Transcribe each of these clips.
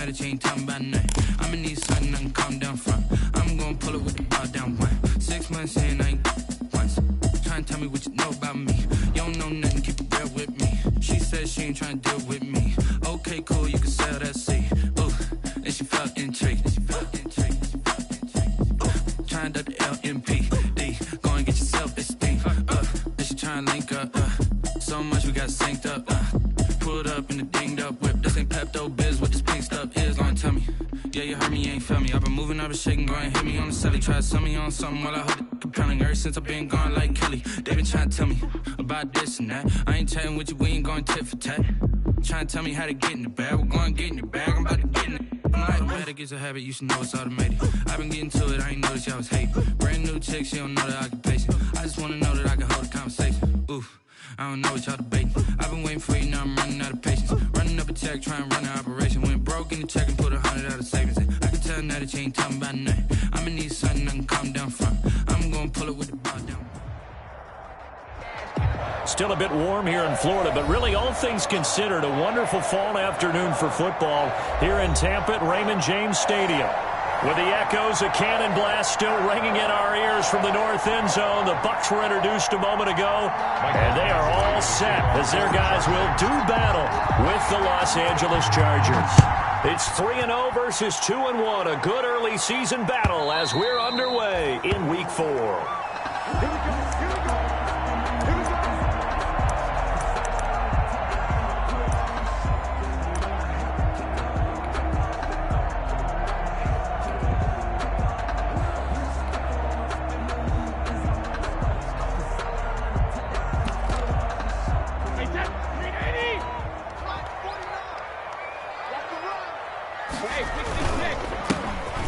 That you ain't talking about nothing. I'ma need something I can calm down from. I'm gonna pull it with the ball down one. 6 months in, I ain't once. Trying to tell me what you know about me. You don't know nothing, keep it real with me. She said she ain't trying to deal with me. Okay, cool, you can sell that seat. Ooh, and she felt intrigued. Trying to the LMPD. Go and get your self-esteem. And she trying to link up. So much we got synced up. Pulled up in the dinged up whip. This ain't Pepto-Biz, what this pink stuff is. Long tell me. Yeah, you heard me, you ain't felt me. I've been moving, I've been shaking, go and hit me on the celly. Try to sell me on something while I hold it compelling. Ever since I've been gone like Kelly, they been trying to tell me about this and that. I ain't chatting with you, we ain't going tit for tat. Trying to tell me how to get in the bag. We're going to get in the bag, I'm about to get in it. I'm like, better get a habit, you should know it's automated. I've been getting to it, I ain't noticed y'all was hating. Brand new chick, she don't know the occupation. I just wanna know that I can hold a conversation. Oof, I don't know what y'all debating. I've been waiting for you, now I'm running out of patience. Running up a check, trying to run an operation. Went broke in the check and put 100 out of savings in. I can tell now that you ain't talking about nothing. I'ma need something I can calm down from. I'm gonna pull it with the ball down. Still a bit warm here in Florida, but really all things considered, a wonderful fall afternoon for football here in Tampa at Raymond James Stadium. With the echoes of cannon blast still ringing in our ears from the north end zone, the Bucs were introduced a moment ago, and they are all set as their guys will do battle with the Los Angeles Chargers. It's 3-0 versus 2-1, a good early season battle as we're underway in Week 4.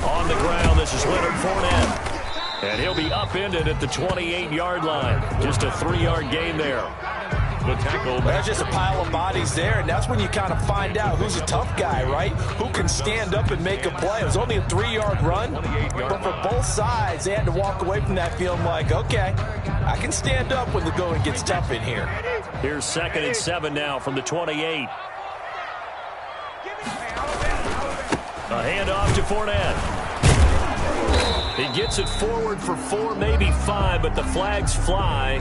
On the ground, this is Leonard Fournette. And he'll be upended at the 28-yard line. Just a 3-yard gain there. The tackle. There's just a pile of bodies there, and that's when you kind of find out who's a tough guy, right? Who can stand up and make a play. It was only a 3-yard run, but for both sides, they had to walk away from that feeling like, okay, I can stand up when the going gets tough in here. Here's 2nd and 7 now from the 28. A handoff to Fournette. He gets it forward for 4, maybe 5, but the flags fly.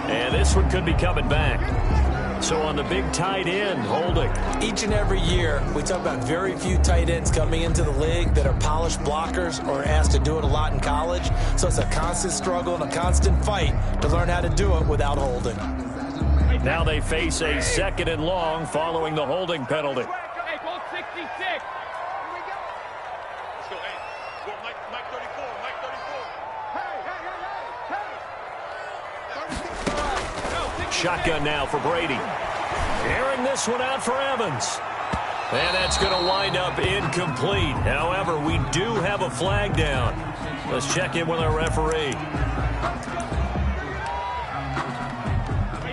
And this one could be coming back. So on the big tight end, holding. Each and every year, we talk about very few tight ends coming into the league that are polished blockers or asked to do it a lot in college. So it's a constant struggle and a constant fight to learn how to do it without holding. Now they face a 2nd and long following the holding penalty. Hey, ball 66. Shotgun now for Brady. Airing this one out for Evans. And that's going to wind up incomplete. However, we do have a flag down. Let's check in with our referee.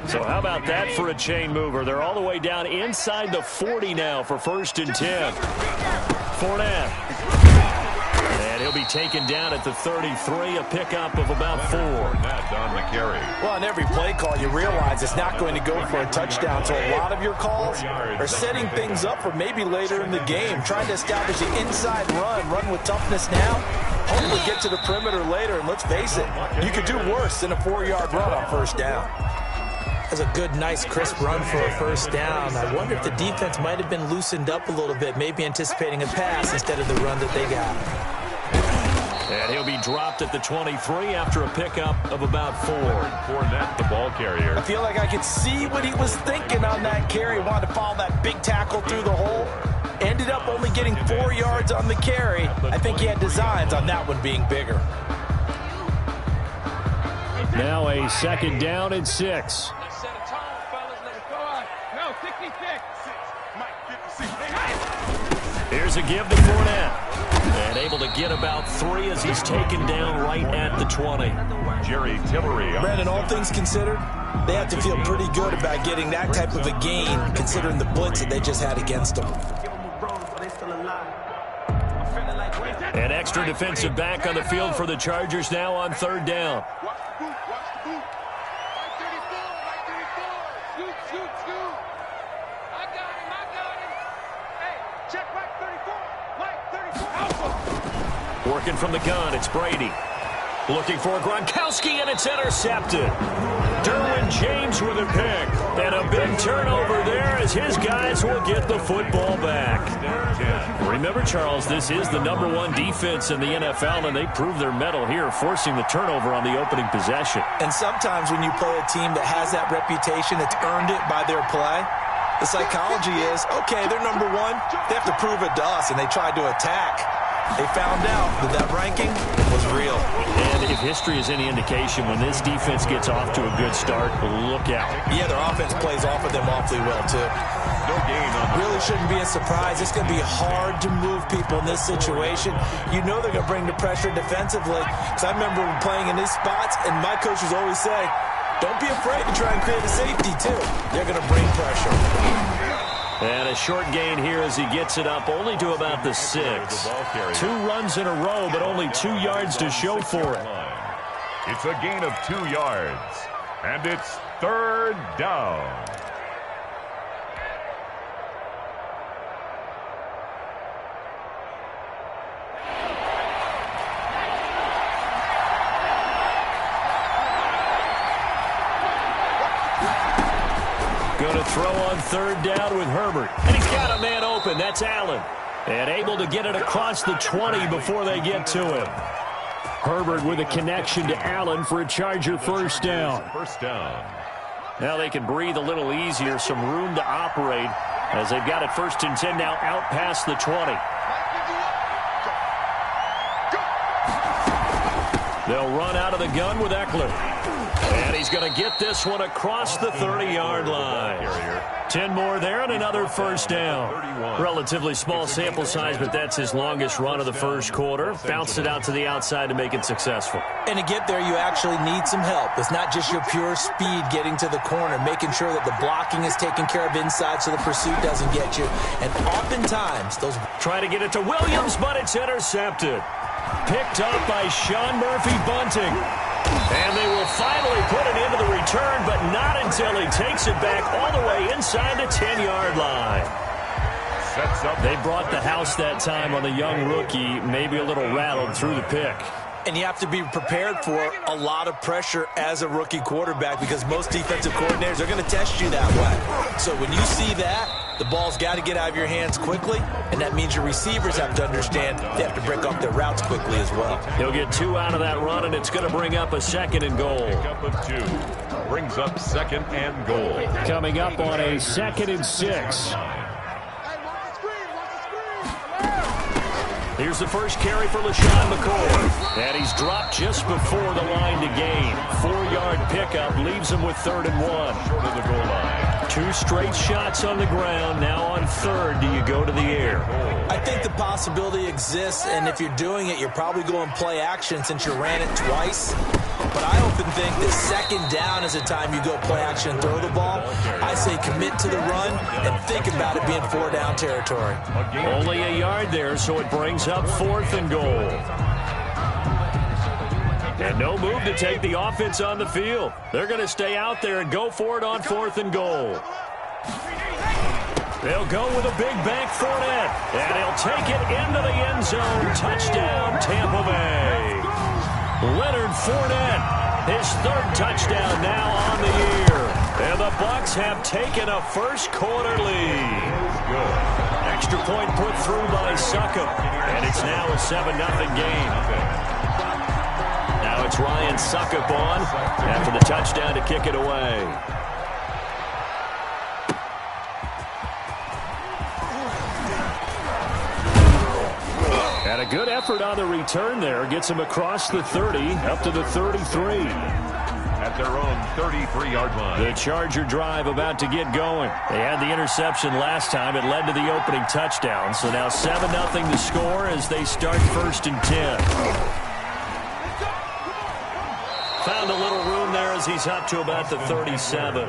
So how about that for a chain mover? They're all the way down inside the 40 now for 1st and 10. Fournette. And he'll be taken down at the 33, a pickup of about 4. On the carry. Well, on every play call, you realize it's not going to go for a touchdown. So a lot of your calls are setting things up for maybe later in the game, trying to establish the inside run with toughness now. Hopefully get to the perimeter later, and let's face it, you could do worse than a 4-yard run on 1st down. That's a good, nice, crisp run for a 1st down. I wonder if the defense might have been loosened up a little bit, maybe anticipating a pass instead of the run that they got. And he'll be dropped at the 23 after a pickup of about 4. Fournette, the ball carrier. I feel like I could see what he was thinking on that carry. Wanted to follow that big tackle through the hole. Ended up only getting 4 yards on the carry. I think he had designs on that one being bigger. Now a 2nd down and 6. Here's a give to Fournette. And able to get about 3 as he's taken down right at the 20. Jerry Tillery. Brandon, all things considered, they have to feel pretty good about getting that type of a gain, considering the blitz that they just had against them. An extra defensive back on the field for the Chargers now on 3rd down. Check back 34. Working from the gun, it's Brady. Looking for Gronkowski, and it's intercepted. Derwin James with a pick. And a big turnover there as his guys will get the football back. Remember, Charles, this is the #1 defense in the NFL, and they prove their mettle here, forcing the turnover on the opening possession. And sometimes when you play a team that has that reputation, that's earned it by their play, the psychology is, okay, they're #1. They have to prove it to us, and they tried to attack. They found out that that ranking was real. And if history is any indication, when this defense gets off to a good start, look out. Yeah, their offense plays off of them awfully well, too. No gain on the Really shouldn't be a surprise. It's going to be hard to move people in this situation. You know they're going to bring the pressure defensively. Because I remember playing in these spots, and my coach was always saying, don't be afraid to try and create a safety, too. They're going to bring pressure. And a short gain here as he gets it up only to about the 6. 2 runs in a row, but only 2 yards to show for it. It's a gain of 2 yards. And it's 3rd down. Going to throw on 3rd down with Herbert. And he's got a man open. That's Allen. And able to get it across the 20 before they get to him. Herbert with a connection to Allen for a Charger first down. First down. Now they can breathe a little easier. Some room to operate as they've got it 1st and 10 now out past the 20. They'll run out of the gun with Eckler. And he's going to get this one across the 30-yard line. 10 more there and another first down. Relatively small sample size, but that's his longest run of the first quarter. Bounced it out to the outside to make it successful. And to get there, you actually need some help. It's not just your pure speed getting to the corner, making sure that the blocking is taken care of inside so the pursuit doesn't get you. And oftentimes, those... Try to get it to Williams, but it's intercepted. Picked up by Sean Murphy Bunting. And they will finally put it into the return, but not until he takes it back all the way inside the 10-yard line. Sets up. They brought the house that time on the young rookie, maybe a little rattled through the pick. And you have to be prepared for a lot of pressure as a rookie quarterback because most defensive coordinators are going to test you that way. So when you see that, the ball's got to get out of your hands quickly, and that means your receivers have to understand they have to break off their routes quickly as well. He'll get 2 out of that run, and it's going to bring up a 2nd and goal. Pickup of 2. Brings up 2nd and goal. Coming up on a 2nd and 6. Here's the first carry for LaShawn McCoy. And he's dropped just before the line to gain. 4-yard pickup leaves him with 3rd and 1. Short of the goal line. 2 straight shots on the ground. Now on 3rd, do you go to the air? I think the possibility exists, and if you're doing it, you're probably going play action since you ran it twice. But I often think that 2nd down is the time you go play action and throw the ball. I say commit to the run and think about it being 4-down territory. Only a yard there, so it brings up 4th and goal. And no move to take the offense on the field. They're going to stay out there and go for it on 4th and goal. They'll go with a big bank Fournette. And he'll take it into the end zone. Touchdown, Tampa Bay. Leonard Fournette, his 3rd touchdown now on the year. And the Bucs have taken a first quarter lead. Extra point put through by Succop. And it's now a 7-0 game. Now it's Ryan Succop on after the touchdown to kick it away. And a good effort on the return there. Gets him across the 30, up to the 33. At their own 33-yard line. The Charger drive about to get going. They had the interception last time. It led to the opening touchdown. So now 7-0 to score as they start 1st and 10. Found a little room there as he's up to about the 37.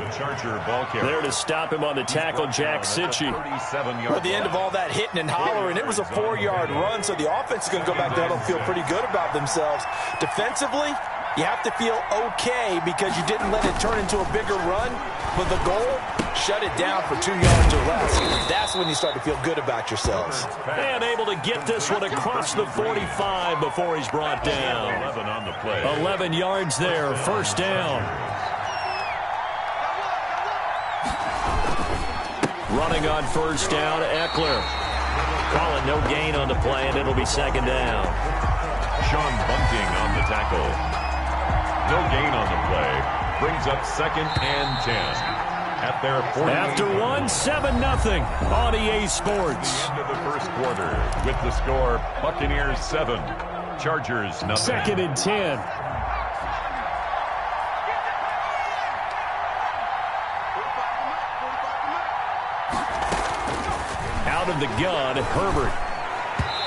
There to stop him on the tackle, Jack Sitchie. At the end of all that hitting and hollering, it was a 4-yard run, so the offense is going to go back there and feel pretty good about themselves. Defensively, you have to feel okay because you didn't let it turn into a bigger run. But the goal, shut it down for 2 yards or less. That's when you start to feel good about yourselves. And able to get this one across the 45 before he's brought down. 11 on the play. 11 yards there, first down. Running on first down, Eckler. Calling no gain on the play, and it'll be second down. Sean Bunting on the tackle. No gain on the play. Brings up 2nd and 10. At their 40. After one, 7-0 on EA Sports. End of the first quarter with the score Buccaneers 7, Chargers 0. 2nd and 10. Out of the gun, Herbert.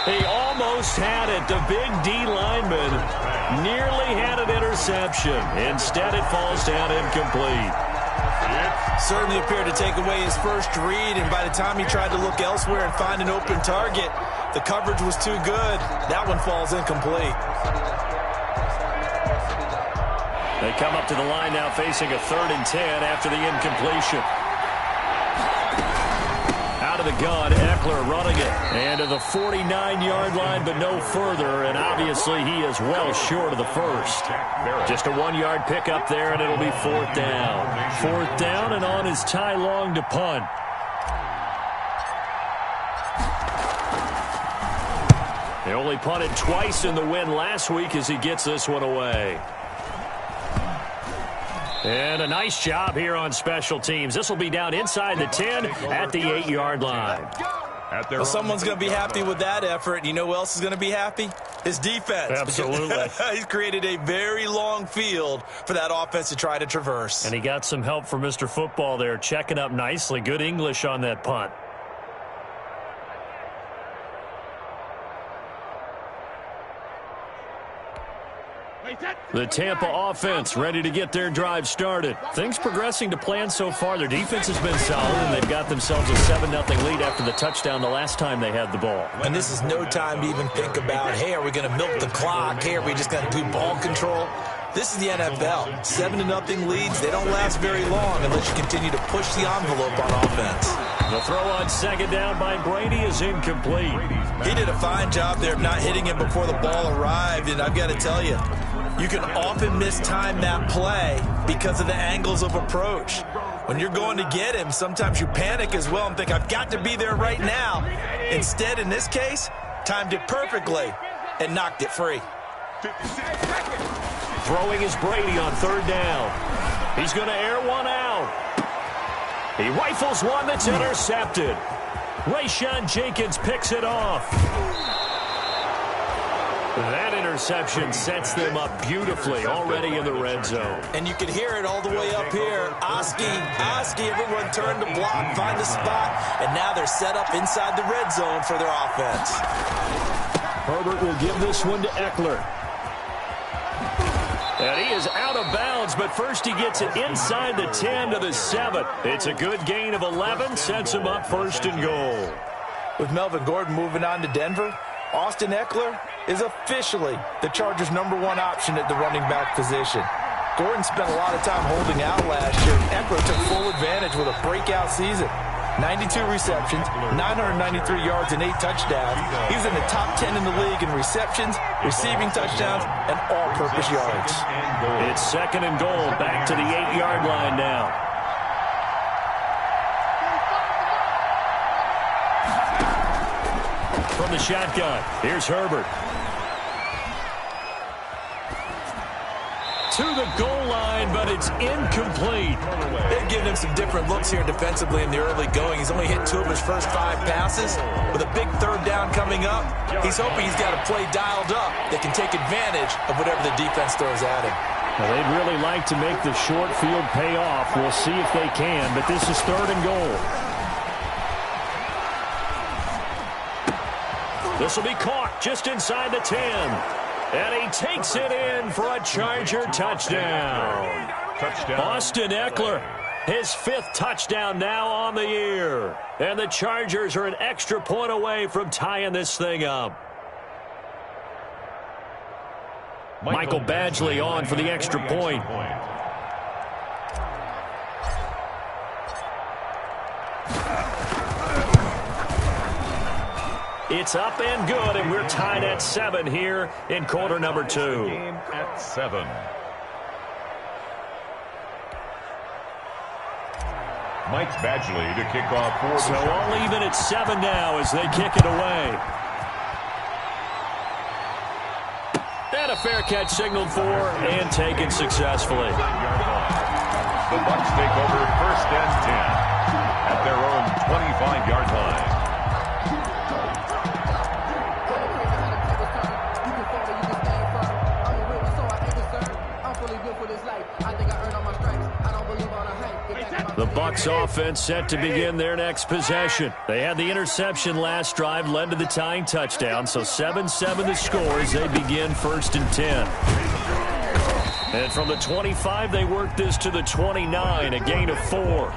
He almost had it. The big D lineman nearly had an interception. Instead, it falls down incomplete. Certainly appeared to take away his first read, and by the time he tried to look elsewhere and find an open target, the coverage was too good. That one falls incomplete. They come up to the line now facing a 3rd and 10 after the incompletion. Out of the gun, Eckler running it. And to the 49-yard line, but no further. And obviously he is well short of the first. Just a 1-yard pickup there, and it'll be 4th down. 4th down, and on is Ty Long to punt. They only punted twice in the win last week as he gets this one away. And a nice job here on special teams. This will be down inside the 10 at the 8-yard line. Well, someone's going to be happy with that effort. You know who else is going to be happy? His defense. Absolutely. He's created a very long field for that offense to try to traverse. And he got some help from Mr. Football there, checking up nicely. Good English on that punt. The Tampa offense ready to get their drive started. Things progressing to plan so far. Their defense has been solid, and they've got themselves a 7-0 lead after the touchdown the last time they had the ball. And this is no time to even think about, hey, are we going to milk the clock? Hey, are we just going to do ball control? This is the NFL. 7-0 leads, they don't last very long unless you continue to push the envelope on offense. The throw on second down by Brady is incomplete. He did a fine job there of not hitting him before the ball arrived, and I've got to tell you, you can often mistime that play because of the angles of approach. When you're going to get him, sometimes you panic as well and think, I've got to be there right now. Instead, in this case, timed it perfectly and knocked it free. Throwing is Brady on third down. He's going to air one out. He rifles one that's intercepted. Rayshawn Jenkins picks it off. That interception sets them up beautifully already in the red zone. And you can hear it all the way up here. Oski, everyone turned to block, find a spot, and now they're set up inside the red zone for their offense. Herbert will give this one to Eckler. And he is out of bounds, but first he gets it inside the 10 to the 7. It's a good gain of 11, sets him up 1st and goal. With Melvin Gordon moving on to Denver, Austin Eckler is officially the Chargers' #1 option at the running back position. Gordon spent a lot of time holding out last year. Eckler took full advantage with a breakout season. 92 receptions, 993 yards, and 8 touchdowns. He was in the top 10 in the league in receptions, receiving touchdowns, and all-purpose yards. It's 2nd and goal, back to the 8-yard line now. From the shotgun, here's Herbert. To the goal line, but it's incomplete. They've given him some different looks here defensively in the early going. He's only hit 2 of his first 5 passes. With a big 3rd down coming up, he's hoping he's got a play dialed up that can take advantage of whatever the defense throws at him. Well, they'd really like to make the short field pay off. We'll see if they can, but this is 3rd and goal. This will be caught just inside the 10. And he takes it in for a Charger touchdown. Austin Eckler, his 5th touchdown now on the year. And the Chargers are an extra point away from tying this thing up. Michael Badgley on for the extra point. It's up and good, and we're tied at 7 here in quarter number 2. Game at 7. Mike Badgley to kick off for the So Sharks. all even at 7 now as they kick it away. And a fair catch signaled for and taken successfully. The Bucs take over 1st and 10 at their own 25-yard line. The Bucs offense set to begin their next possession. They had the interception last drive, led to the tying touchdown, so 7-7 the score as they begin 1st and 10. And from the 25, they work this to the 29, a gain of 4.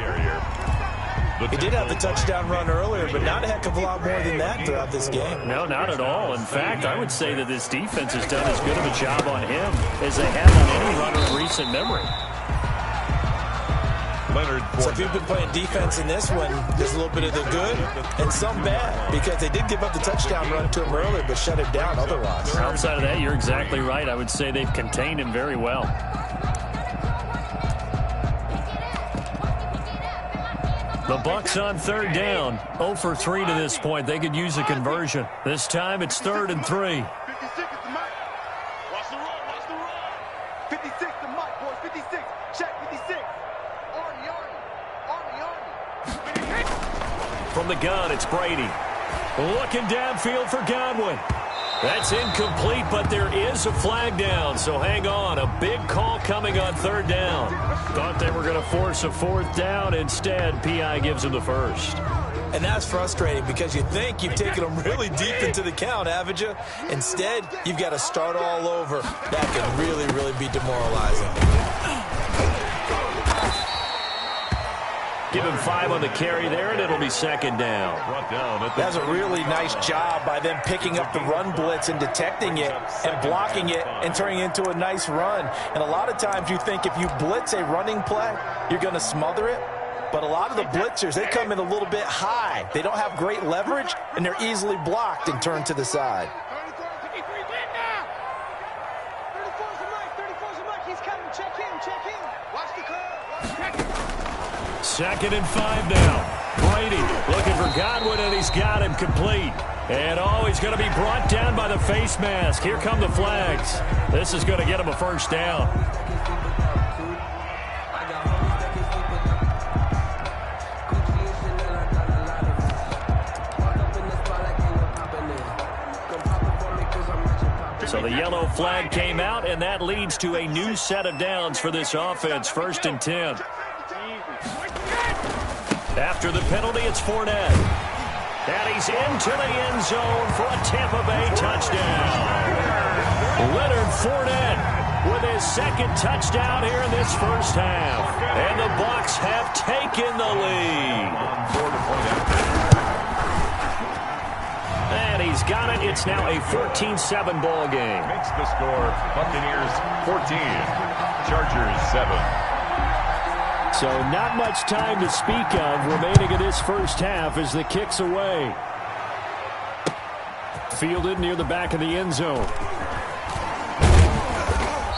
He did have the touchdown run earlier, but not a heck of a lot more than that throughout this game. No, not at all. In fact, I would say that this defense has done as good of a job on him as they have on any runner of recent memory. So if you've been playing defense in this one, there's a little bit of the good and some bad, because they did give up the touchdown run to him earlier, but shut it down otherwise. Outside of that, you're exactly right. I would say they've contained him very well. The Bucs on 3rd down. 0 for 3 to this point. They could use a conversion. This time it's 3rd and 3. 56 is the mic. Watch the run, watch the run. 56 the mic, boys. 56. Check 56. Army. From the gun, it's Brady. Looking downfield for Godwin. That's incomplete, but there is a flag down, so hang on. A big call coming on 3rd down. Thought they were going to force a 4th down. Instead, P.I. gives them the 1st. And that's frustrating because you think you've taken them really deep into the count, haven't you? Instead, you've got to start all over. That can really, really be demoralizing. Give him 5 on the carry there, and it'll be 2nd down. That's a really nice job by them picking up the run blitz and detecting it and blocking it and turning it into a nice run. And a lot of times you think if you blitz a running play, you're going to smother it. But a lot of the blitzers, they come in a little bit high. They don't have great leverage, and they're easily blocked and turned to the side. 34's the mic. He's coming. Check him. Watch the curve. 2nd and 5 now. Brady looking for Godwin, and he's got him complete. And he's going to be brought down by the face mask. Here come the flags. This is going to get him a 1st down. So the yellow flag came out, and that leads to a new set of downs for this offense. 1st and 10. After the penalty, it's Fournette. And he's into the end zone for a Tampa Bay touchdown. Leonard Fournette with his 2nd touchdown here in this 1st half. And the Bucs have taken the lead. And he's got it. It's now a 14-7 ball game. Makes the score Buccaneers 14, Chargers 7. So not much time to speak of remaining in this 1st half as the kick's away. Fielded near the back of the end zone.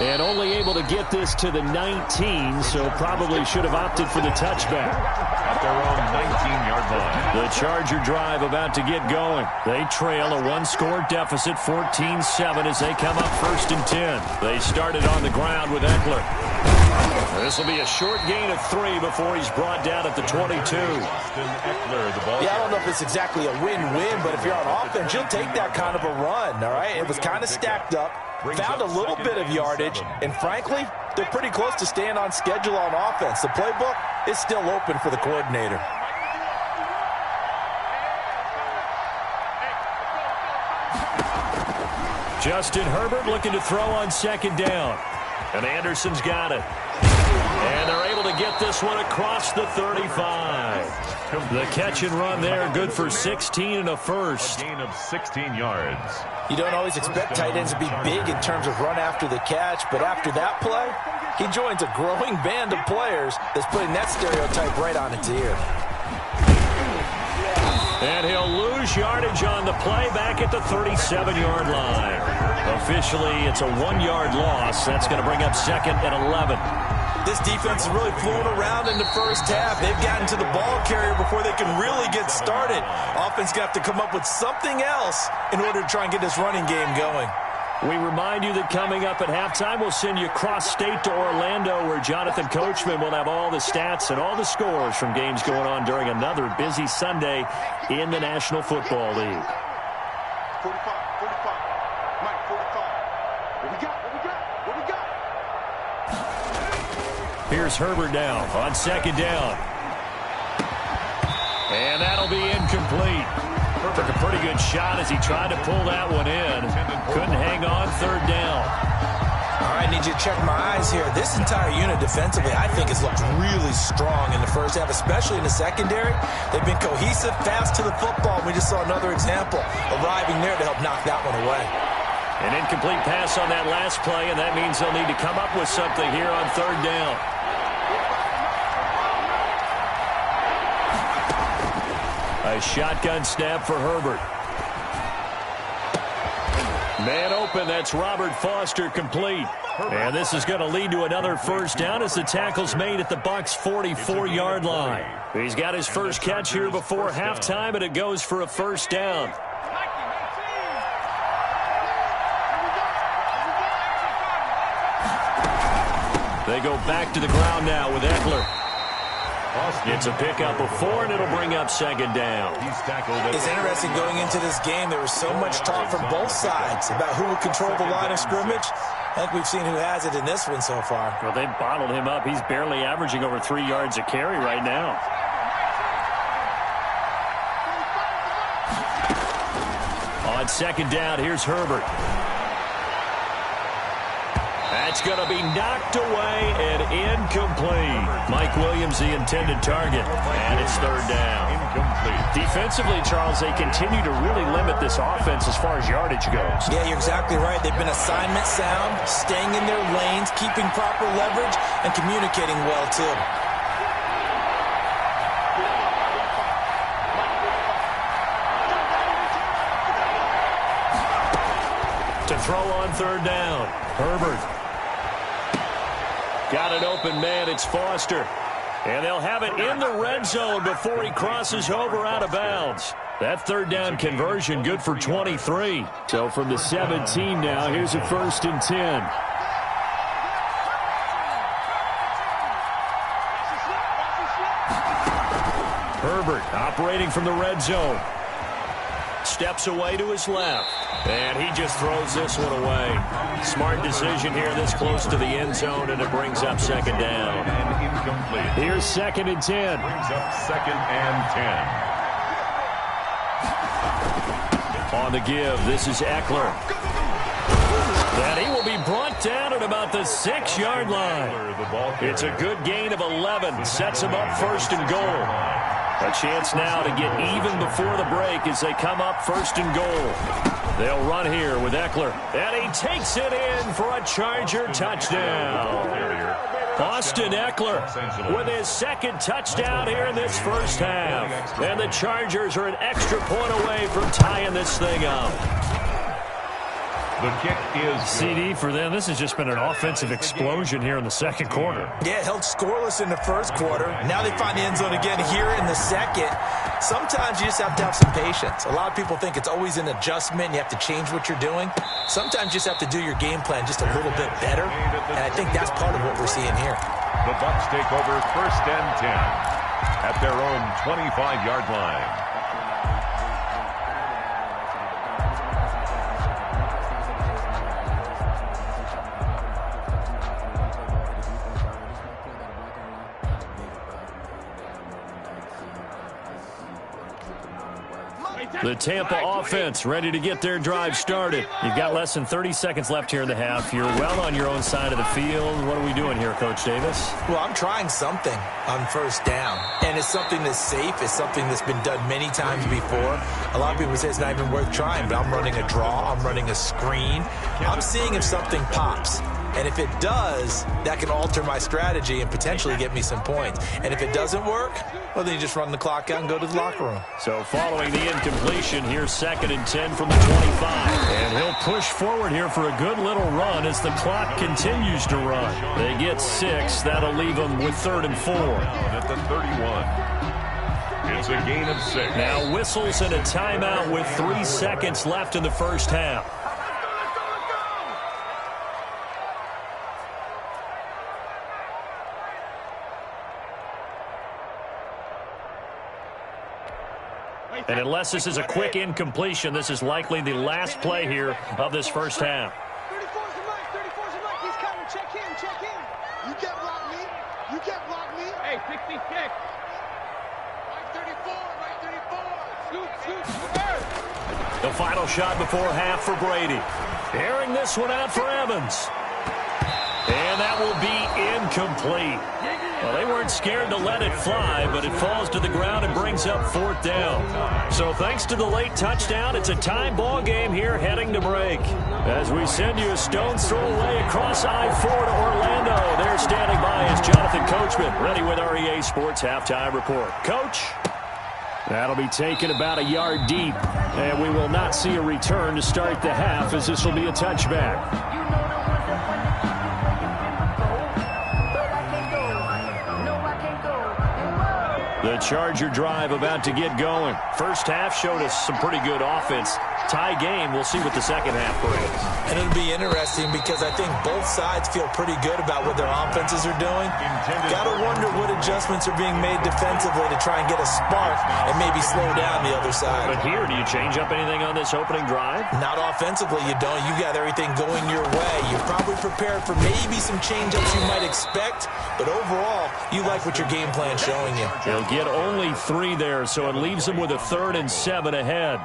And only able to get this to the 19, so probably should have opted for the touchback. At their own 19-yard line. The Charger drive about to get going. They trail a 1-score deficit, 14-7, as they come up 1st and 10. They started on the ground with Eckler. This will be a short gain of 3 before he's brought down at the 22. Eckler, the ball. Yeah, I don't know if it's exactly a win-win, but if you're on offense, you'll take that kind of a run, all right? It was kind of stacked up, found a little bit of yardage, and frankly, they're pretty close to staying on schedule on offense. The playbook is still open for the coordinator. Justin Herbert looking to throw on 2nd down. And Anderson's got it. And they're able to get this one across the 35. The catch and run there, good for 16 and a 1st. A gain of 16 yards. You don't always expect tight ends to be big in terms of run after the catch, but after that play, he joins a growing band of players that's putting that stereotype right on its ear. And he'll lose yardage on the play back at the 37-yard line. Officially, it's a 1-yard loss. That's going to bring up 2nd and 11. This defense is really fooling around in the first half. They've gotten to the ball carrier before they can really get started. Offense got to come up with something else in order to try and get this running game going. We remind you that coming up at halftime, we'll send you cross-state to Orlando, where Jonathan Coachman will have all the stats and all the scores from games going on during another busy Sunday in the National Football League. 45, 45. Mike, 45. What we got? What we got? What we got? Here's Herbert now on 2nd down. And that'll be incomplete. Took a pretty good shot as he tried to pull that one in. Couldn't hang on 3rd down. All right, I need you to check my eyes here. This entire unit defensively, I think, has looked really strong in the first half, especially in the secondary. They've been cohesive, fast to the football. We just saw another example arriving there to help knock that one away. An incomplete pass on that last play, and that means they'll need to come up with something here on 3rd down. A shotgun snap for Herbert. Man open, that's Robert Foster complete. And this is going to lead to another 1st down as the tackle's made at the Bucs' 44-yard line. He's got his first catch here before halftime, and it goes for a 1st down. They go back to the ground now with Eckler. It's a pickup of 4, and it'll bring up 2nd down. It's interesting going into this game. There was so much talk from both sides about who would control the line of scrimmage. I think we've seen who has it in this one so far. Well, they've bottled him up. He's barely averaging over 3 yards a carry right now. On 2nd down, here's Herbert. That's going to be knocked away and incomplete. Mike Williams, the intended target, and it's 3rd down. Incomplete. Defensively, Charles, they continue to really limit this offense as far as yardage goes. Yeah, you're exactly right. They've been assignment sound, staying in their lanes, keeping proper leverage, and communicating well, too. To throw on 3rd down, Herbert. Got an open man, it's Foster. And they'll have it in the red zone before he crosses over out of bounds. That 3rd down conversion good for 23. So from the 17 now, here's a 1st and 10. Herbert operating from the red zone. Steps away to his left. And he just throws this one away. Smart decision here this close to the end zone, and it brings up 2nd down. And incomplete. Here's 2nd and 10. Brings up 2nd and 10. On the give, this is Eckler. And he will be brought down at about the 6-yard line. It's a good gain of 11. Sets him up 1st and goal. A chance now to get even before the break as they come up 1st and goal. They'll run here with Eckler. And he takes it in for a Charger touchdown. Austin Eckler with his 2nd touchdown here in this first half. And the Chargers are an extra point away from tying this thing up. The kick is CD for them. This has just been an offensive explosion here in the 2nd quarter. Yeah, held scoreless in the 1st quarter. Now they find the end zone again here in the 2nd. Sometimes you just have to have some patience. A lot of people think it's always an adjustment. You have to change what you're doing. Sometimes you just have to do your game plan just a little bit better. And I think that's part of what we're seeing here. The Bucs take over 1st and 10 at their own 25-yard line. The Tampa offense ready to get their drive started. You've got less than 30 seconds left here in the half. You're well on your own side of the field. What are we doing here, Coach Davis? Well, I'm trying something on 1st down. And it's something that's safe. It's something that's been done many times before. A lot of people say it's not even worth trying, but I'm running a draw. I'm running a screen. I'm seeing if something pops. And if it does, that can alter my strategy and potentially get me some points. And if it doesn't work, well, then you just run the clock out and go to the locker room. So following the incompletion, here's 2nd and 10 from the 25. And he'll push forward here for a good little run as the clock continues to run. They get 6. That'll leave them with 3rd and 4. At the 31. It's a gain of 6. Now whistles and a timeout with 3 seconds left in the first half. And unless this is a quick incompletion, this is likely the last play here of this first half. 34's the mic, 34's the mic. He's coming. Check in, check in. You can't block me. You can't block me. Hey, 66. Right 34, right 34. Scoot, scoot. The final shot before half for Brady. Airing this one out for Evans. And that will be incomplete. Well, they weren't scared to let it fly, but it falls to the ground and brings up 4th down. So thanks to the late touchdown, it's a tie ball game here heading to break. As we send you a stone's throw away across I-4 to Orlando. There standing by is Jonathan Coachman, ready with our EA Sports Halftime Report. Coach? That'll be taken about a yard deep, and we will not see a return to start the half as this will be a touchback. The Charger drive about to get going. First half showed us some pretty good offense. Tie game. We'll see what the second half brings. And it'll be interesting because I think both sides feel pretty good about what their offenses are doing. Got to wonder what adjustments are being made defensively to try and get a spark and maybe slow down the other side. But here, do you change up anything on this opening drive? Not offensively, you don't. You got everything going your way. You're probably prepared for maybe some change-ups you might expect, but overall, you like what your game plan's showing you. They'll get only 3 there, so it leaves them with a 3rd and 7 ahead.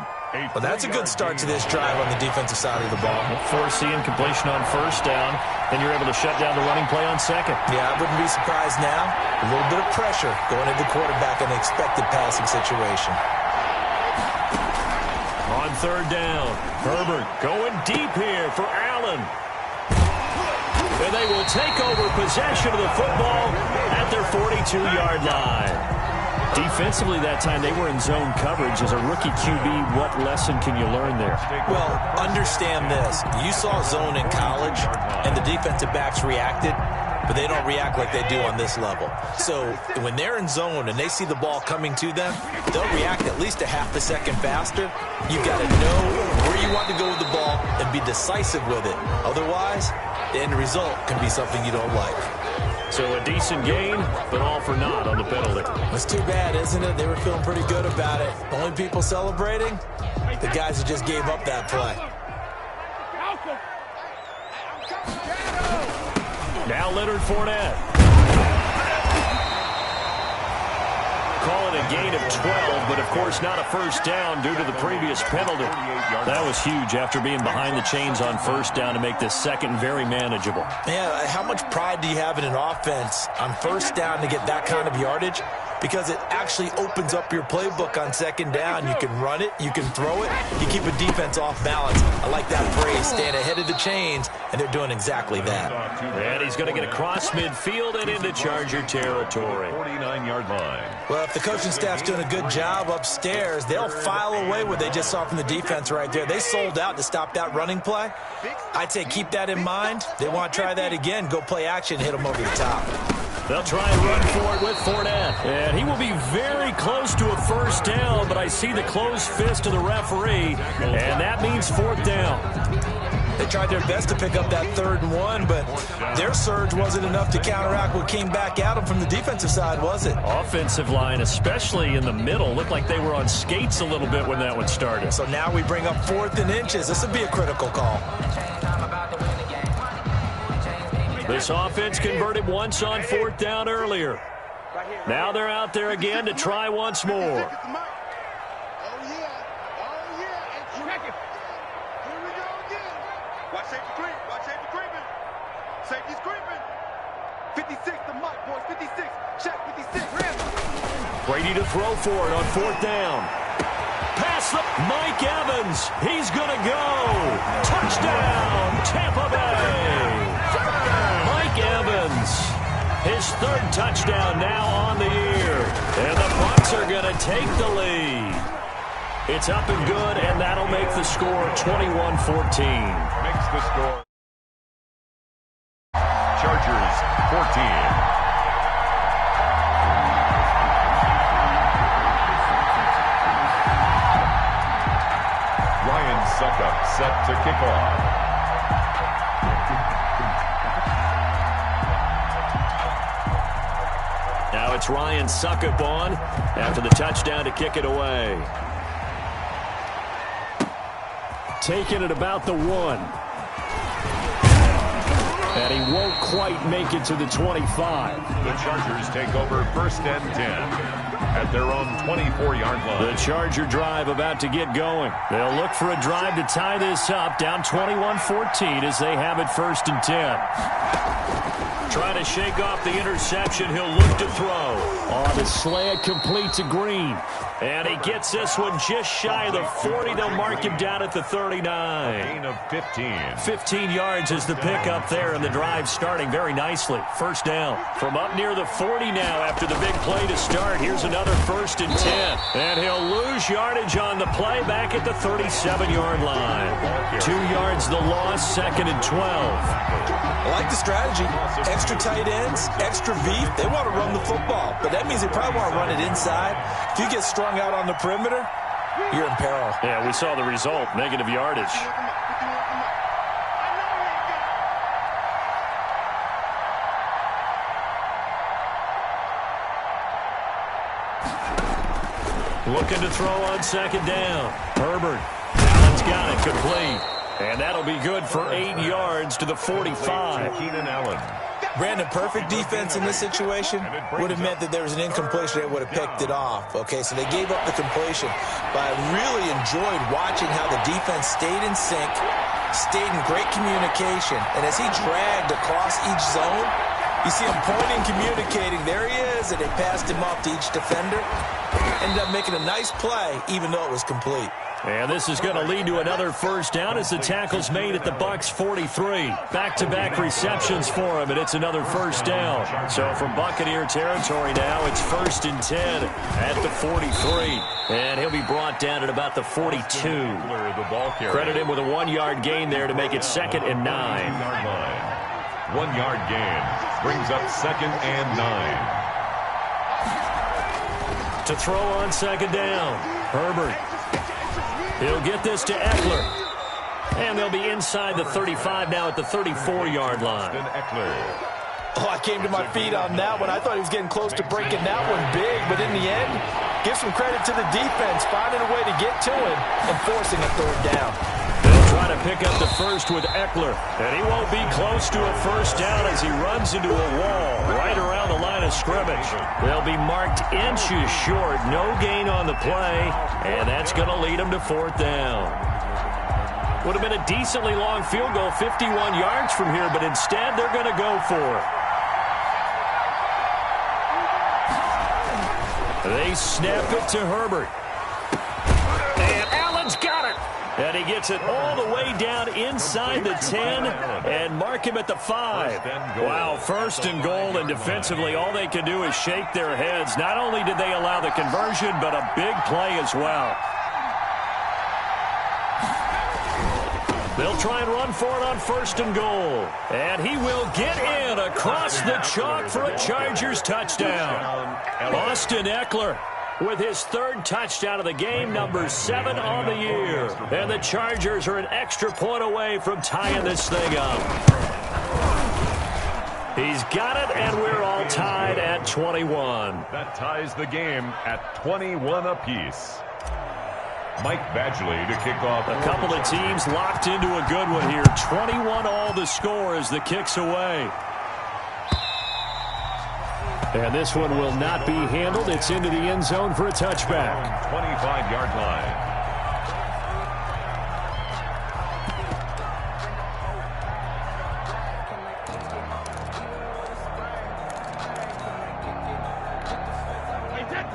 Well, that's a good start to this drive on the defensive side of the ball. Force the incompletion on first down, then you're able to shut down the running play on second. Yeah, I wouldn't be surprised now. A little bit of pressure going into the quarterback in an expected passing situation. On 3rd down, Herbert going deep here for Allen. And they will take over possession of the football at their 42-yard line. Defensively that time, they were in zone coverage. As a rookie QB, what lesson can you learn there? Well, understand this. You saw zone in college, and the defensive backs reacted, but they don't react like they do on this level. So when they're in zone and they see the ball coming to them, they'll react at least a half a second faster. You've got to know where you want to go with the ball and be decisive with it. Otherwise, the end result can be something you don't like. So a decent gain, but all for naught on the penalty. That's too bad, isn't it? They were feeling pretty good about it. Only people celebrating, the guys who just gave up that play. Now Leonard Fournette. Call it a gain of 12, but of course not a first down due to the previous penalty. That was huge after being behind the chains on first down to make this second very manageable. Yeah, how much pride do you have in an offense on first down to get that kind of yardage? Because it actually opens up your playbook on second down. You can run it, you can throw it, you keep a defense off balance. I like that phrase, staying ahead of the chains, and they're doing exactly that. And he's going to get across midfield and into Charger territory. 49-yard line. Well, if the coaching staff's doing a good job upstairs, they'll file away what they just saw from the defense right there. They sold out to stop that running play. I'd say keep that in mind. They want to try that again, go play action, hit them over the top. They'll try and run for it with Fournette. And he will be very close to a first down, but I see the closed fist of the referee, and that means 4th down. They tried their best to pick up that 3rd and 1, but their surge wasn't enough to counteract what came back at them from the defensive side, was it? Offensive line, especially in the middle, looked like they were on skates a little bit when that one started. So now we bring up 4th and inches. This would be a critical call. This offense converted once on 4th down earlier. Now they're out there again to try once more. Oh, yeah. Oh, yeah. And check it. Here we go again. Watch safety creep. Watch safety creeping. Safety's creeping. 56, the mic, boys. 56. Check 56. Brady to throw for it on 4th down. Pass the Mike Evans. He's going to go. Touchdown, Tampa Bay. third touchdown now on the year. And the Bucs are going to take the lead. It's up and good, and that'll make the score 21-14. Makes the score. Chargers 14. Suckup set to kick off. Now it's Ryan Suckup on after the touchdown to kick it away. Taking it about the 1. And he won't quite make it to the 25. The Chargers take over 1st and 10. At their own 24-yard line. The Charger drive about to get going. They'll look for a drive to tie this up, down 21-14 as they have it 1st and 10. Trying to shake off the interception. He'll look to throw. On the slant, complete to Green. And he gets this one just shy of the 40. They'll mark him down at the 39. Gain of 15. 15 yards is the pickup there, and the drive starting very nicely. 1st down. From up near the 40 now after the big play to start. Here's another 1st and 10. And he'll lose yardage on the play back at the 37-yard line. 2 yards the loss, 2nd and 12. I like the strategy. Extra tight ends, extra beef. They want to run the football, but that means they probably want to run it inside. If you get strung out on the perimeter, you're in peril. Yeah, we saw the result, negative yardage. Looking to throw on 2nd down. Herbert. Allen's got it, complete. And that'll be good for 8 yards to the 45. Keenan Allen. Brandon, perfect defense in this situation would have meant that there was an incompletion. They would have picked it off. Okay, so they gave up the completion. But I really enjoyed watching how the defense stayed in sync, stayed in great communication. And as he dragged across each zone, you see him pointing, communicating. There he is, and they passed him off to each defender. Ended up making a nice play, even though it was complete. And this is going to lead to another 1st down as the tackle's made at the Bucs 43. Back-to-back receptions for him, and it's another 1st down. So from Buccaneer territory now, it's 1st and 10 at the 43. And he'll be brought down at about the 42. Credit him with a 1-yard gain there to make it 2nd and 9. 1-yard gain brings up 2nd and 9. To throw on 2nd down, Herbert. He'll get this to Eckler. And they'll be inside the 35 now at the 34-yard line. Oh, I came to my feet on that one. I thought he was getting close to breaking that one big, but in the end, give some credit to the defense, finding a way to get to him and forcing a 3rd down. They'll try to pick up the 1st with Eckler, and he won't be close to a 1st down as he runs into a wall right around the line of scrimmage. They'll be marked inches short, no gain on the play, and that's going to lead them to 4th down. Would have been a decently long field goal, 51 yards from here, but instead they're going to go for it. They snap it to Herbert. And Allen's got it. And he gets it all the way down inside the 10 and mark him at the 5. Wow, 1st and goal, and defensively all they can do is shake their heads. Not only did they allow the conversion, but a big play as well. They'll try and run for it on 1st and goal. And he will get in across the chalk for a Chargers touchdown. Austin Eckler with his 3rd touchdown of the game, number 7 on the year. And the Chargers are an extra point away from tying this thing up. He's got it, and we're all tied at 21. That ties the game at 21 apiece. Mike Badgley to kick off. A couple of teams locked into a good one here. 21 all the score as the kick's away. And this one will not be handled. It's into the end zone for a touchback. 25-yard line.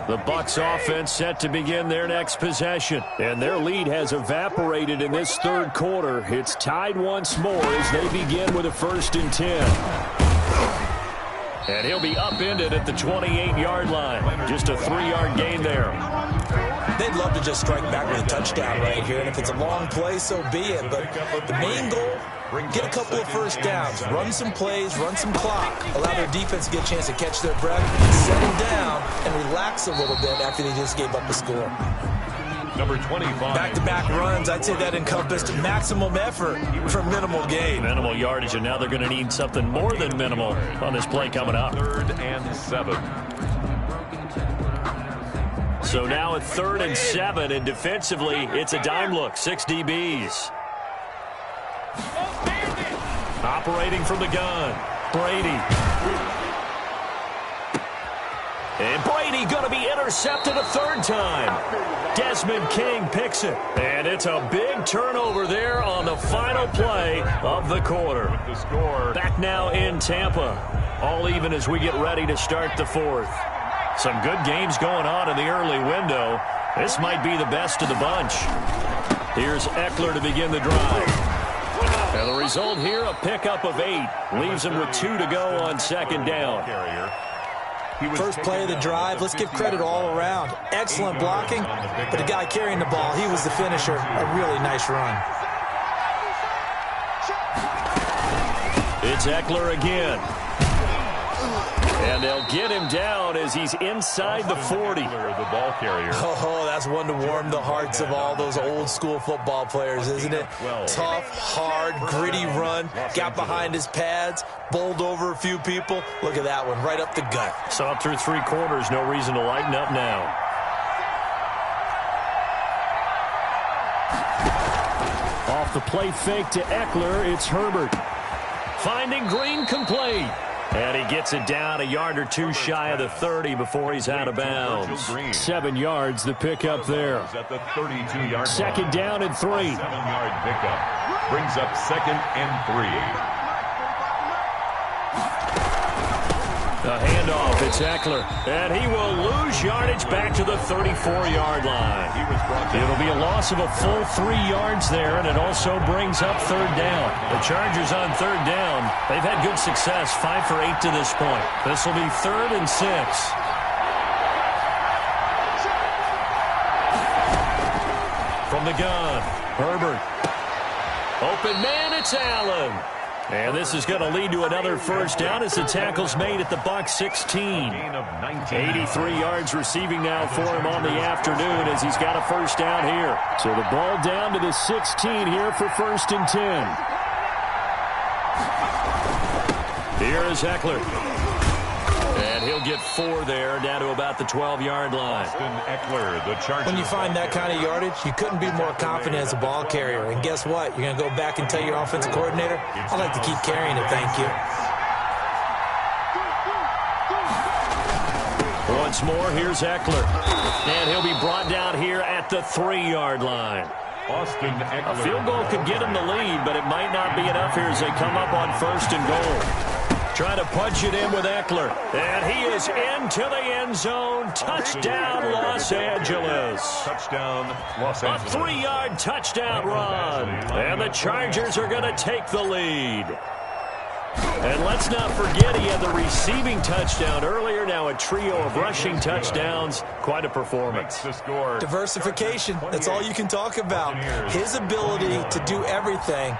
The Bucs offense set to begin their next possession. And their lead has evaporated in this 3rd quarter. It's tied once more as they begin with a 1st and 10. And he'll be upended at the 28-yard line. Just a 3-yard gain there. They'd love to just strike back with a touchdown right here, and if it's a long play, so be it. But the main goal, get a couple of first downs, run some plays, run some clock, allow their defense to get a chance to catch their breath, settle down, and relax a little bit after they just gave up a score. Number 25. Back-to-back runs, I'd say that encompassed maximum effort for minimal gain. Minimal yardage, and now they're going to need something more than minimal on this play coming up. 3rd and 7. So now at 3rd and 7, and defensively, it's a dime look. 6 DBs. Operating from the gun, Brady. And Brady going to be intercepted a 3rd time. Desmond King picks it. And it's a big turnover there on the final play of the quarter. The score. Back now in Tampa. All even as we get ready to start the 4th. Some good games going on in the early window. This might be the best of the bunch. Here's Eckler to begin the drive. And the result here, a pickup of 8. Leaves him with 2 to go on 2nd down. First play of the drive, let's give credit all around. Excellent blocking, but the guy carrying the ball, he was the finisher. A really nice run. It's Eckler again. And they'll get him down as he's inside the 40. The ball carrier. Oh, that's one to warm the hearts of all those old-school football players, isn't it? Tough, hard, gritty run. Got behind his pads, bowled over a few people. Look at that one, right up the gut. Saw it through 3 quarters. No reason to lighten up now. Off the play fake to Eckler, it's Herbert. Finding Green complete. And he gets it down a yard or 2 shy of the 30 before he's out of bounds. 7 yards, the pickup there. At the 32-yard 2nd down and 3. 7-yard pickup. Brings up 2nd and 3. The handoff, it's Eckler. And he will lose yardage back to the 34-yard line. It'll be a loss of a full 3 yards there, and it also brings up 3rd down. The Chargers on 3rd down. They've had good success, 5 for 8 to this point. This will be 3rd and 6. From the gun, Herbert. Open man, it's Allen. And this is going to lead to another first down as the tackle's made at the Bucs 16. 83 yards receiving now for him on the afternoon as he's got a first down here. So the ball down to the 16 here for 1st and 10. Here is Eckler. And he'll get 4 there, down to about the 12-yard line. Eckler, the Chargers. When you find that kind of yardage, you couldn't be more confident as a ball carrier. And guess what? You're going to go back and tell your offensive coordinator, I'd like to keep carrying it, thank you. Once more, here's Eckler. And he'll be brought down here at the 3-yard line. Austin Eckler. A field goal could get him the lead, but it might not be enough here as they come up on 1st and goal. Trying to punch it in with Eckler. And he is into the end zone. Touchdown, Los Angeles. Touchdown, Los Angeles. A 3-yard touchdown run. And the Chargers are going to take the lead. And let's not forget he had the receiving touchdown earlier. Now a trio of rushing touchdowns. Quite a performance. The score. Diversification, that's all you can talk about. His ability to do everything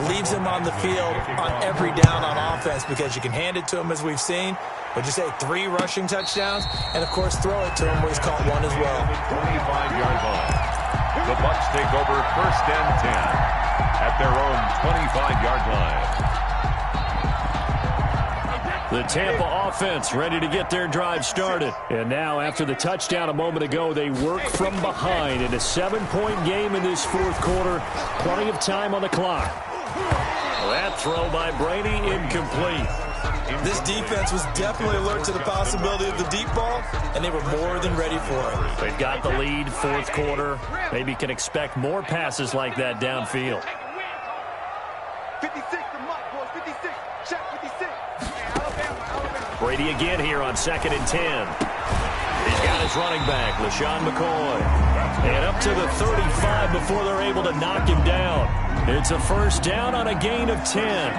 leaves him on the field on every down on offense because you can hand it to him as we've seen. Would you say 3 rushing touchdowns? And, of course, throw it to him where he's caught 1 as well. 25-yard line. The Bucs take over 1st and 10 at their own 25-yard line. The Tampa offense ready to get their drive started. And now, after the touchdown a moment ago, they work from behind in a 7-point game in this 4th quarter. Plenty of time on the clock. That throw by Brady incomplete. This defense was definitely alert to the possibility of the deep ball, and they were more than ready for it. They've got the lead, 4th quarter. Maybe can expect more passes like that downfield. 56 to Mike, boys. 56. Check 56. Alabama. Brady again here on 2nd and 10. He's got his running back, LaShawn McCoy. And up to the 35 before they're able to knock him down. It's a first down on a gain of 10.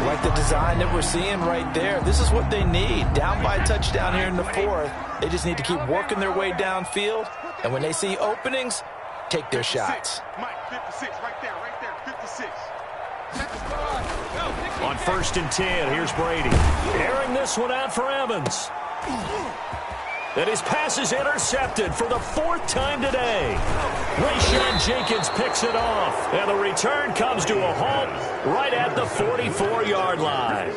Like the design that we're seeing right there. This is what they need. Down by a touchdown here in the fourth. They just need to keep working their way downfield. And when they see openings, take their shots. Mike, 56, right there, 56. On 1st and 10, here's Brady. Airing this one out for Evans. And his pass is intercepted for the 4th time today. Rayshon Jenkins picks it off. And the return comes to a halt right at the 44-yard line.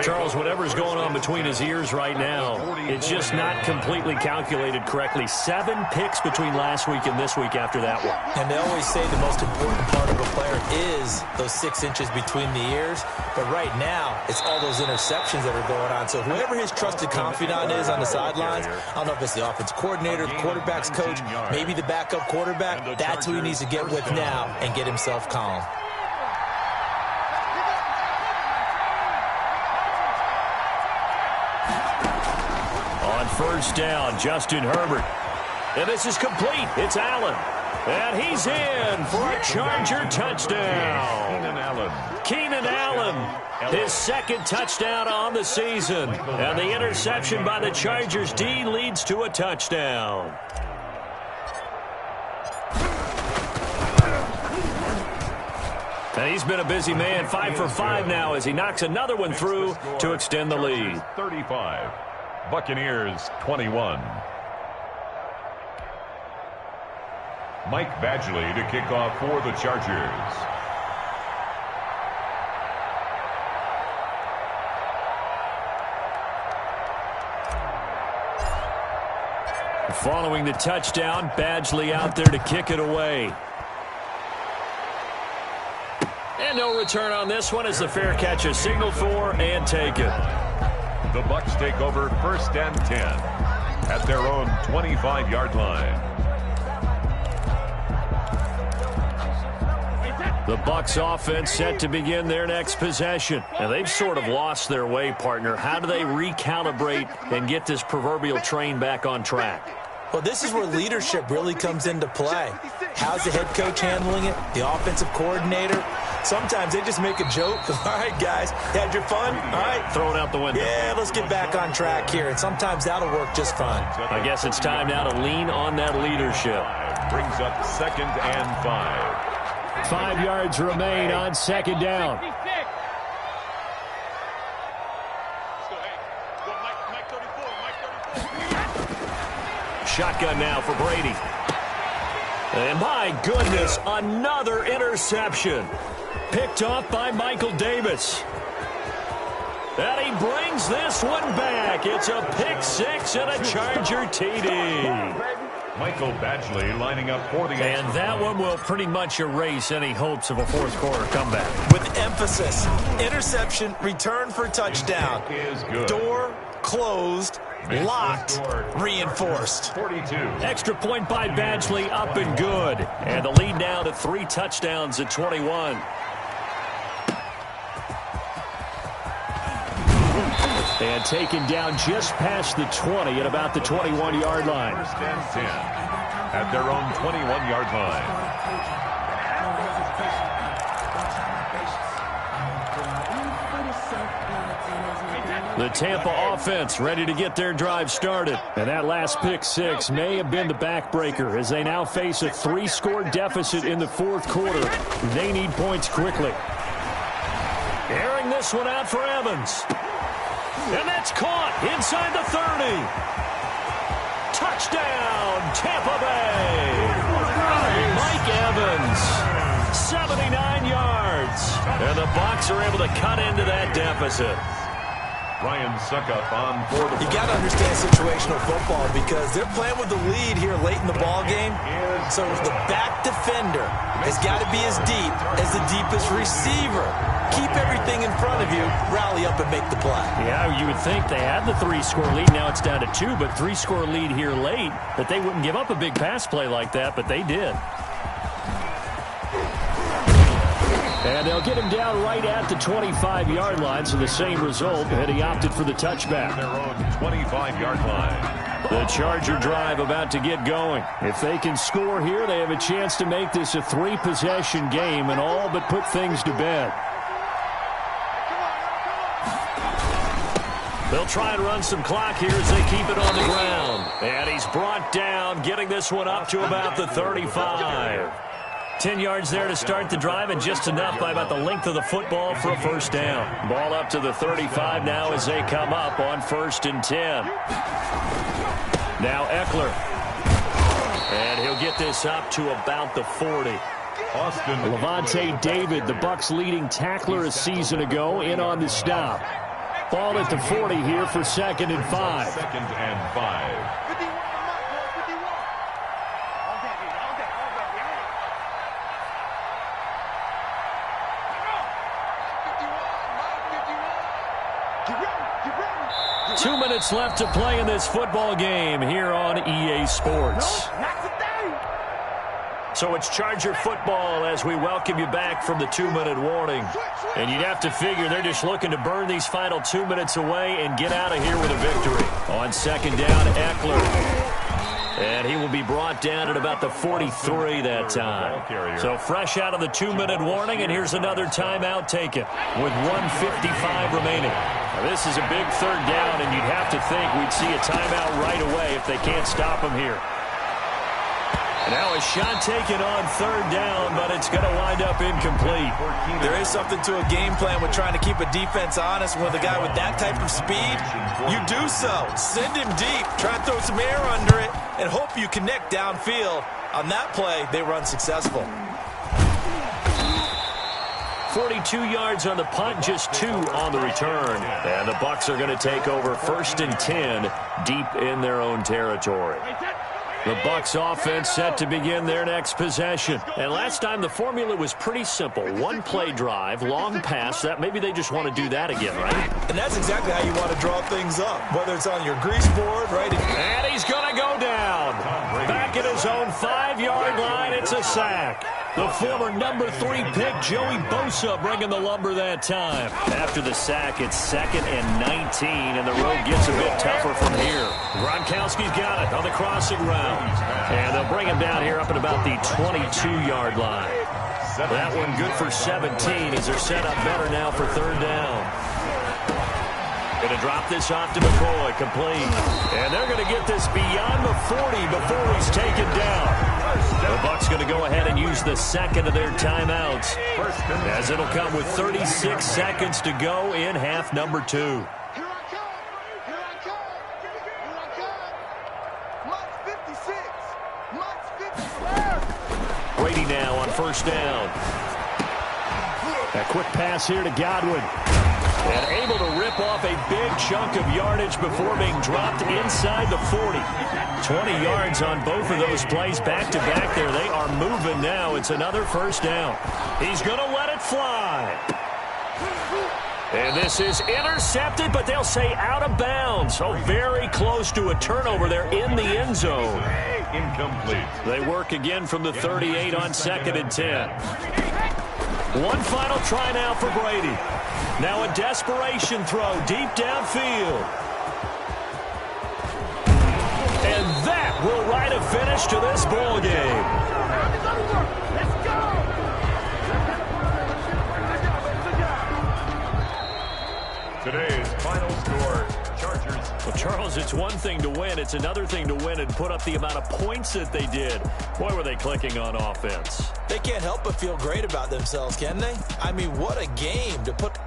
Charles, whatever's going on between his ears right now, it's just not completely calculated correctly. 7 picks between last week and this week after that one. And they always say the most important part of a player is those 6 inches between the ears. But right now, it's all those interceptions that are going on. So whoever his trusted confidant is on the sidelines, I don't know if it's the offense coordinator, the quarterback's coach, maybe the backup quarterback, that's who he needs to get with now and get himself calm. On 1st down, Justin Herbert. And this is complete. It's Allen. And he's in for a Charger touchdown. Keenan Allen, his 2nd touchdown on the season. And the interception by the Chargers D leads to a touchdown. And he's been a busy man, 5 for 5 now as he knocks another one through to extend the lead. 35. Buccaneers 21. Mike Badgley to kick off for the Chargers. Following the touchdown, Badgley out there to kick it away. And no return on this one as the fair catch is signaled for and taken. The Bucs take over 1st and 10 at their own 25-yard line. The Bucs offense set to begin their next possession. And they've sort of lost their way, partner. How do they recalibrate and get this proverbial train back on track? Well, this is where leadership really comes into play. How's the head coach handling it? The offensive coordinator? Sometimes they just make a joke. All right, guys, had your fun? All right. Throw it out the window. Yeah, let's get back on track here. And sometimes that'll work just fine. I guess it's time now to lean on that leadership. Brings up 2nd and 5. 5 yards remain on 2nd down. Shotgun now for Brady. And my goodness, another interception. Picked off by Michael Davis. And he brings this one back. It's a pick 6 and a Charger TD. Michael Badgley lining up for the And that one will pretty much erase any hopes of a 4th quarter comeback. With emphasis, interception, return for touchdown. is good. Door closed, locked, reinforced. 42. Extra point by Badgley, up and good. And the lead now to 3 touchdowns at 21. And taken down just past the 20 at about the 21-yard line. 1st and 10 at their own 21-yard line. The Tampa offense ready to get their drive started. And that last pick 6 may have been the backbreaker as they now face a 3-score deficit in the 4th quarter. They need points quickly. Airing this one out for Evans. And that's caught inside the 30. Touchdown, Tampa Bay. Mike Evans, 79 yards. And the Bucs are able to cut into that deficit. Ryan Suckup on for the... You got to understand situational football because they're playing with the lead here late in the ball game. So the back defender has got to be as deep as the deepest receiver. Keep everything in front of you, rally up and make the play. Yeah, you would think they had the 3-score lead. Now it's down to 2, but 3-score lead here late. That they wouldn't give up a big pass play like that, but they did. And they'll get him down right at the 25-yard line, so the same result, and he opted for the touchback. Their own 25-yard line. The Charger drive about to get going. If they can score here, they have a chance to make this a 3-possession game and all but put things to bed. They'll try and run some clock here as they keep it on the ground. And he's brought down, getting this one up to about the 35. 10 yards there to start the drive, and just enough by about the length of the football for a first down. Ball up to the 35 now as they come up on 1st and 10. Now Eckler. And he'll get this up to about the 40. Levante David, the Bucs' leading tackler a season ago, in on the stop. Ball at the 40 here for 2nd and 5. 2nd and 5. 2 minutes left to play in this football game here on EA Sports. So it's Charger football as we welcome you back from the 2-minute warning. And you'd have to figure they're just looking to burn these final 2 minutes away and get out of here with a victory. On 2nd down, Eckler. And he will be brought down at about the 43 that time. So fresh out of the 2-minute warning, and here's another timeout taken with 1:55 remaining. Now, this is a big 3rd down, and you'd have to think we'd see a timeout right away if they can't stop him here. Now a shot taken on 3rd down, but it's going to wind up incomplete. There is something to a game plan with trying to keep a defense honest. With a guy with that type of speed, you do so. Send him deep. Try to throw some air under it and hope you connect downfield. On that play, they run successful. 42 yards on the punt, just 2 on the return. And the Bucs are going to take over 1st and 10 deep in their own territory. The Bucs offense set to begin their next possession. And last time the formula was pretty simple. 1-play drive, long pass. That maybe they just want to do that again, right? And that's exactly how you want to draw things up. Whether it's on your grease board, right? And he's going to go down. Back at his own 5-yard line, it's a sack. The former number 3 pick, Joey Bosa, bringing the lumber that time. After the sack, it's 2nd and 19, and the road gets a bit tougher from here. Gronkowski's got it on the crossing route. And they'll bring him down here up at about the 22-yard line. That one good for 17 as they're set up better now for 3rd down. Going to drop this off to McCoy, complete. And they're going to get this beyond the 40 before he's taken down. The Bucs going to go ahead and use the 2nd of their timeouts, as it'll come with 36 seconds to go in half number 2. Brady now on 1st down. A quick pass here to Godwin. And able to rip off a big chunk of yardage before being dropped inside the 40. 20 yards on both of those plays back-to-back there. They are moving now. It's another 1st down. He's going to let it fly. And this is intercepted, but they'll say out of bounds. So very close to a turnover there in the end zone. Incomplete. They work again from the 38 on 2nd and 10. One final try now for Brady. Now a desperation throw deep downfield. And that will write a finish to this ball game. Today's final score, Chargers. Well, Charles, it's one thing to win. It's another thing to win and put up the amount of points that they did. Boy, were they clicking on offense. They can't help but feel great about themselves, can they? I mean, what a game to put...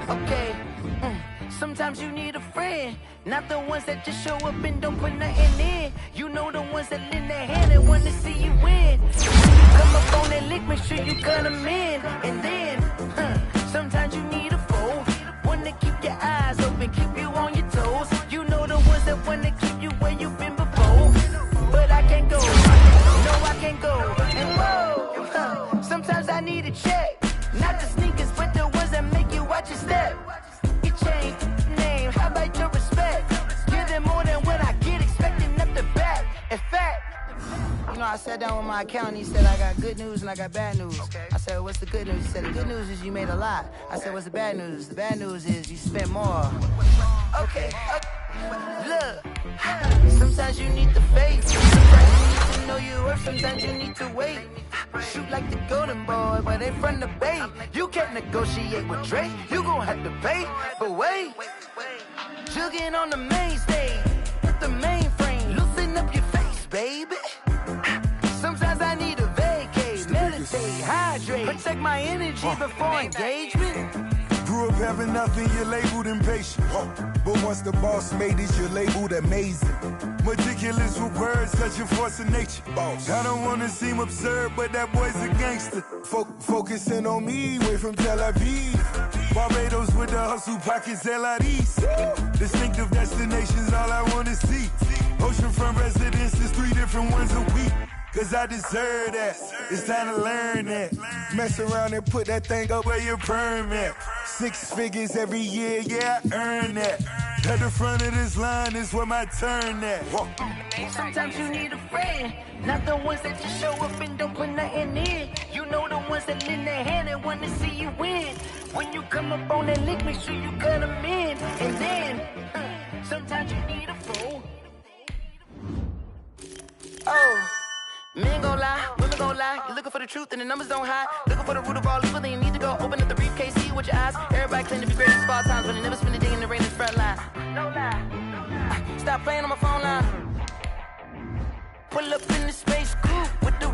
Okay. Sometimes you need a friend, not the ones that just show up and don't put nothing in. You know the ones that lend their hand and want to see you win. When you come up on that lick, make sure you cut them in. And then, sometimes you need a foe, one to keep your eyes open, keep you on your toes. You know the ones that want to keep you where you've been before. But I can't go, no I can't go. And whoa, sometimes I need a check, not the sneakers, but the ones that make you watch your step. Your chain, name, how about your respect? Give them more than what I get, expecting up the back. I sat down with my accountant. He said, I got good news and I got bad news. Okay. I said, what's the good news? He said, the good news is you made a lot. I said, what's the bad news? The bad news is you spent more. Okay. Look, sometimes you need the faith. Sometimes you need to know your worth. Sometimes you need to wait. Shoot like the golden boy, but they from the bay. You can't negotiate with Drake. You gon' have to pay. But wait, jugging on the main stage with the mainframe. Loosen up your face, baby. Sometimes I need a vacate, meditate, hydrate, protect my energy before engagement. Grew up having nothing, you're labeled impatient. But once the boss made it, you're labeled amazing. Meticulous with words, such a force of nature. I don't wanna seem absurd, but that boy's a gangster. Focusing on me, way from Tel Aviv. Barbados with the hustle pockets, LIDs. Distinctive destinations, all I wanna see. Oceanfront residences, 3 different ones a week. Cause I deserve that, it's time to learn that. Mess around and put that thing up where your perm at. 6 figures every year, yeah, I earn that. At the front of this line is where my turn at. Sometimes you need a friend, not the ones that just show up and don't put nothing in. You know the ones that lend their hand and wanna see you win. When you come up on that lick, make sure you cut them in. And then, sometimes you need a fool. Oh. Men gon' lie, women gon' lie. You're looking for the truth and the numbers don't hide. Looking for the root of all evil, then you need to go open up the briefcase, see with your eyes. Everybody claim to be greatest of all times, but they never spend a day in the rain in the front line. No lie. Stop playing on my phone line. Pull up in the space coupe with the